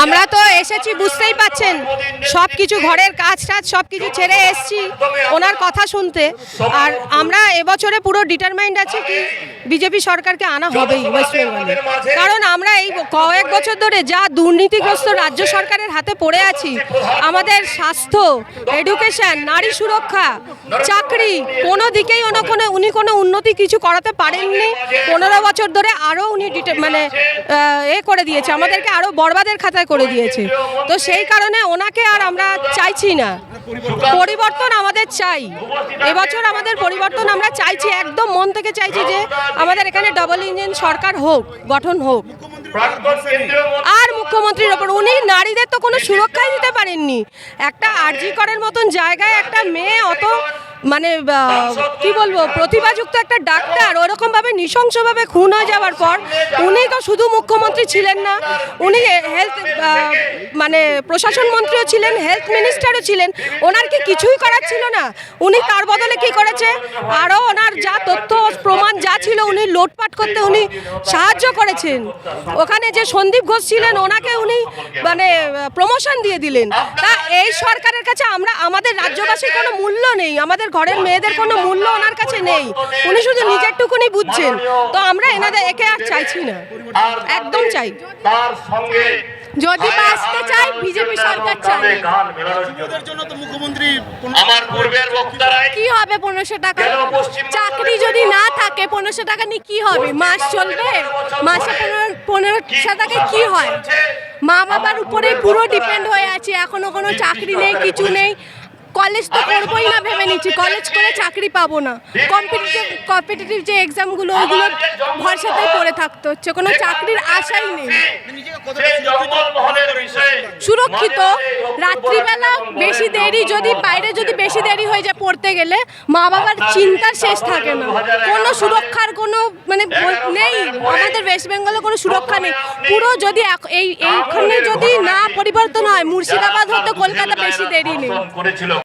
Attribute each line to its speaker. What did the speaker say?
Speaker 1: আমরা তো এসেছি, বুঝতেই পাচ্ছেন, সব কিছু ঘরের কাজ টাজ সব কিছু ছেড়ে এসেছি ওনার কথা শুনতে। আর আমরা এবছরে পুরো ডিটারমাইন্ড আছি কি বিজেপি সরকারকে আনা হবেই ওয়েস্ট বেঙ্গলে। কারণ আমরা এই কয়েক বছর ধরে যা দুর্নীতিগ্রস্ত রাজ্য সরকারের হাতে পড়ে আছি, আমাদের স্বাস্থ্য, এডুকেশন, নারী সুরক্ষা, চাকরি, কোনো দিকেই উনি কোনো উন্নতি কিছু করাতে পারেননি। 15 বছর ধরে আরও উনি করে দিয়েছে, আমাদেরকে আরও বরবাদের খাতায় করে দিয়েছে। তো সেই কারণে ওনাকে আর আমরা চাইছি না, পরিবর্তন আমাদের চাই। এবছর আমাদের পরিবর্তন আমরা চাইছি, একদম মন থেকে চাইছি যে আমাদের এখানে ডাবল ইঞ্জিন সরকার হোক, গঠন হোক। আর মুখ্যমন্ত্রীর ওপর উনি নারীদের তো কোনো সুরক্ষাই দিতে পারেননি। একটা আরজি করের মতন জায়গায় একটা মেয়ে অত মানে কি বলবো, প্রতিভাযুক্ত একটা ডাক্তার ওরকমভাবে নৃশংসভাবে খুন হয়ে যাওয়ার পর উনি তো শুধু মুখ্যমন্ত্রী ছিলেন না, উনি হেলথ মানে প্রশাসন মন্ত্রীও ছিলেন, হেলথ মিনিস্টারও ছিলেন। ওনার কি কিছুই করার ছিল না? উনি তার বদলে কি করেছে, আরও ওনার যা তথ্য প্রমাণ যা ছিল উনি লোটপাট করতে উনি সাহায্য করেছেন। ওখানে যে সন্দীপ ঘোষ ছিলেন ওনাকে উনি মানে প্রমোশন দিয়ে দিলেন। তা এই সরকারের কাছে আমাদের রাজ্যবাসীর কোনো মূল্য নেই, আমাদের ঘরের মেয়েদের কোনো মূল্য ওনার কাছে নেই। উনি শুধু নিজের টুকুনি বুঝছেন। তো আমরা একে আর চাইছি না, একদম চাই যদি বাঁচতে চাই বিজেপি সরকার চাই। কি হবে 1500 টাকা? চাকরি যদি না থাকে 1500 টাকা নিয়ে কি হবে? মাস চলবে? মাসে 1500 টাকায় কি হয়? মা বাবার উপরে পুরো ডিপেন্ড হয়ে আছে, এখনো কোনো চাকরি নেই, কিছু নেই। কলেজ তো করবোই না ভেবে নিচ্ছি, কলেজ করে চাকরি পাবো না। কম্পিটিটিভ যে এক্সামগুলো ওইগুলো ভরসাতেই পড়ে থাকতে হচ্ছে, কোনো চাকরির আশাই নেই। সুরক্ষিত রাত্রিবেলা বেশি দেরি যদি বাইরে যদি বেশি দেরি হয়ে যায় পড়তে গেলে, মা বাবার চিন্তার শেষ থাকে না। কোনো সুরক্ষার কোনো মানে নেই, আমাদের ওয়েস্ট বেঙ্গলে কোনো সুরক্ষা নেই। পুরো যদি এইখানে যদি না পরিবর্তন হয়, মুর্শিদাবাদ হতে কলকাতা বেশি দেরি নেই।